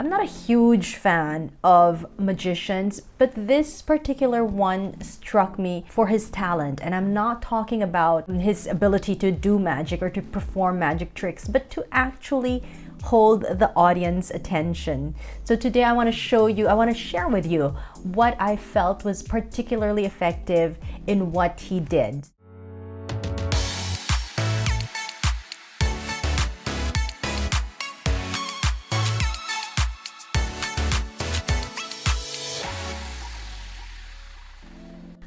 I'm not a huge fan of magicians, but this particular one struck me for his talent. And I'm not talking about his ability to do magic or to perform magic tricks, but to actually hold the audience attention. So today I want to share with you what I felt was particularly effective in what he did.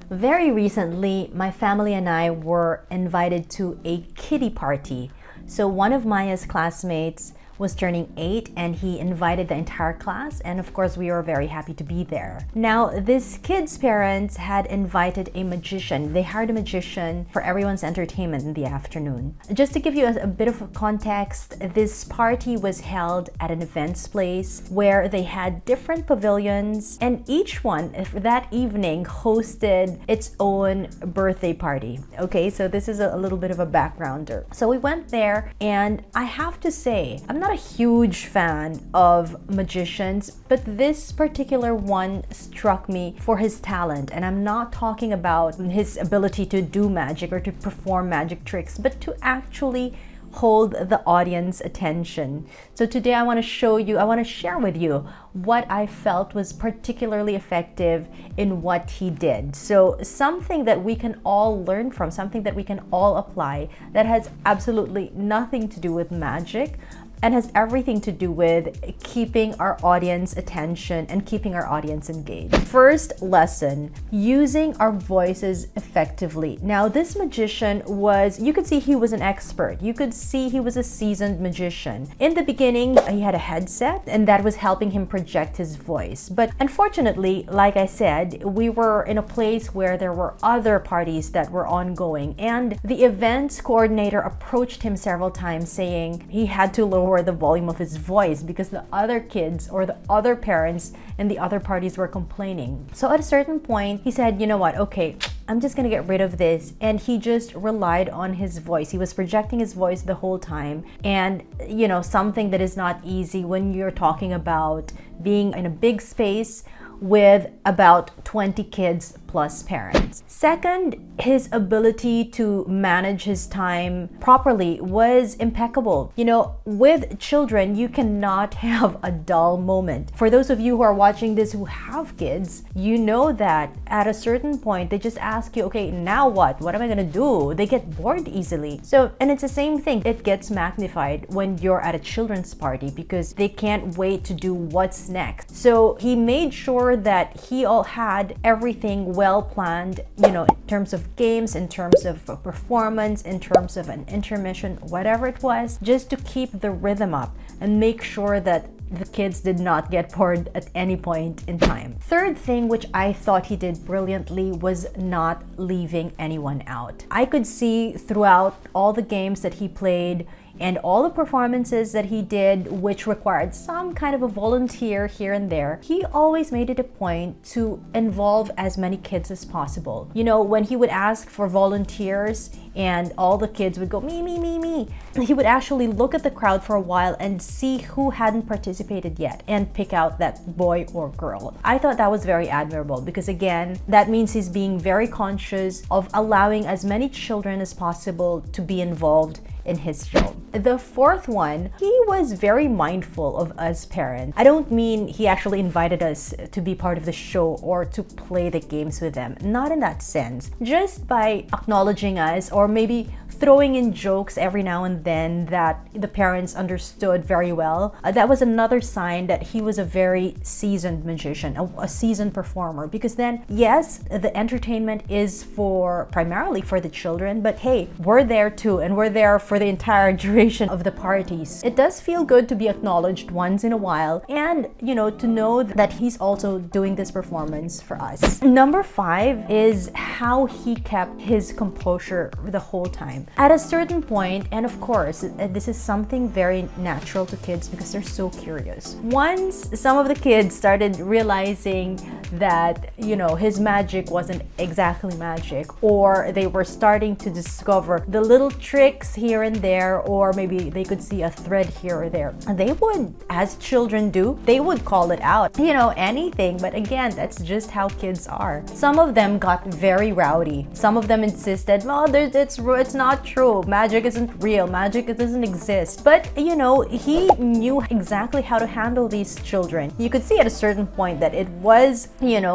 Very recently, my family and I were invited to a kiddie party. So one of Maya's classmates was turning 8 and he invited the entire class, and of course we were very happy to be there. Now this kid's parents had invited a magician. They hired a magician for everyone's entertainment in the afternoon. Just to give you a bit of context, this party was held at an events place where they had different pavilions, and each one that evening hosted its own birthday party. Okay, so this is a little bit of a backgrounder. So we went there, and I have to say, I'm not a huge fan of magicians, but this particular one struck me for his talent. And I'm not talking about his ability to do magic or to perform magic tricks, but to actually hold the audience attention. So today I want to share with you what I felt was particularly effective in what he did. So something that we can all learn from, something that we can all apply, that has absolutely nothing to do with magic and has everything to do with keeping our audience attention and keeping our audience engaged. First lesson, using our voices effectively. Now this magician you could see he was an expert. You could see he was a seasoned magician. In the beginning, he had a headset and that was helping him project his voice. But unfortunately, like I said, we were in a place where there were other parties that were ongoing, and the events coordinator approached him several times saying he had to lower the volume of his voice because the other kids or the other parents and the other parties were complaining. So at a certain point, he said, you know what, okay, I'm just gonna get rid of this. And he just relied on his voice. He was projecting his voice the whole time. And you know, something that is not easy when you're talking about being in a big space with about 20 kids plus parents. Second, his ability to manage his time properly was impeccable. You know, with children, you cannot have a dull moment. For those of you who are watching this who have kids, you know that at a certain point, they just ask you, okay, now what? What am I gonna do? They get bored easily. So, and it's the same thing. It gets magnified when you're at a children's party because they can't wait to do what's next. So he made sure that he all had everything well planned, you know, in terms of games, in terms of performance, in terms of an intermission, whatever it was, just to keep the rhythm up and make sure that the kids did not get bored at any point in time. Third thing, which I thought he did brilliantly, was not leaving anyone out. I could see throughout all the games that he played and all the performances that he did, which required some kind of a volunteer here and there, he always made it a point to involve as many kids as possible. You know, when he would ask for volunteers and all the kids would go, me, me, me, me, he would actually look at the crowd for a while and see who hadn't participated yet and pick out that boy or girl. I thought that was very admirable because again, that means he's being very conscious of allowing as many children as possible to be involved in his show. The fourth one, he was very mindful of us parents. I don't mean he actually invited us to be part of the show or to play the games with them. Not in that sense. Just by acknowledging us or maybe throwing in jokes every now and then that the parents understood very well. That was another sign that he was a very seasoned magician, a seasoned performer. Because then, yes, the entertainment is primarily for the children, but hey, we're there too, and we're there for the entire duration of the parties. It does feel good to be acknowledged once in a while and, you know, to know that he's also doing this performance for us. Number 5 is how he kept his composure the whole time. At a certain point, and of course, this is something very natural to kids because they're so curious. Once some of the kids started realizing that, his magic wasn't exactly magic, or they were starting to discover the little tricks here and there, or maybe they could see a thread here or there, they would, as children do, they would call it out, anything. But again, that's just how kids are. Some of them got very rowdy. Some of them insisted, it's not true, magic isn't real, magic doesn't exist. But he knew exactly how to handle these children. You could see at a certain point that it was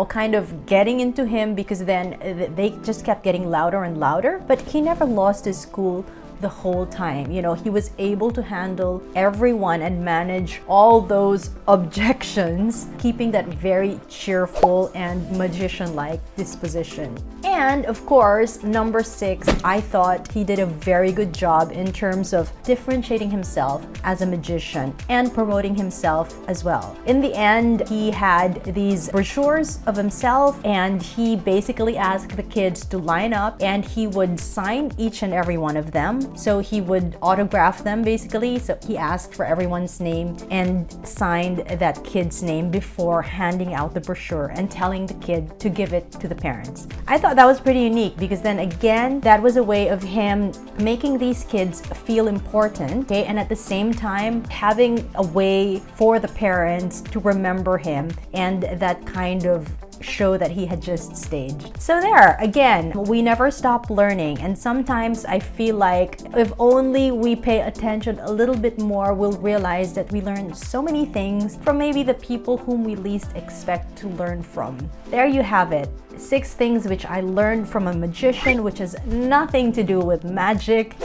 kind of getting into him, because then they just kept getting louder and louder, but he never lost his cool the whole time. He was able to handle everyone and manage all those objections, keeping that very cheerful and magician-like disposition. And of course, number 6, I thought he did a very good job in terms of differentiating himself as a magician and promoting himself as well. In the end, he had these brochures of himself, and he basically asked the kids to line up, and he would sign each and every one of them. So he would autograph them basically. So he asked for everyone's name and signed that kid's name before handing out the brochure and telling the kid to give it to the parents. I thought that was pretty unique, because then again, that was a way of him making these kids feel important, okay? And at the same time, having a way for the parents to remember him and that kind of show that he had just staged. So there, again, we never stop learning, and sometimes I feel like if only we pay attention a little bit more, we'll realize that we learn so many things from maybe the people whom we least expect to learn from. There you have it. 6 things which I learned from a magician, which has nothing to do with magic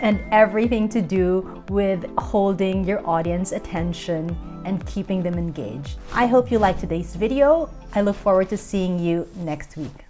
and everything to do with holding your audience attention and keeping them engaged. I hope you liked today's video. I look forward to seeing you next week.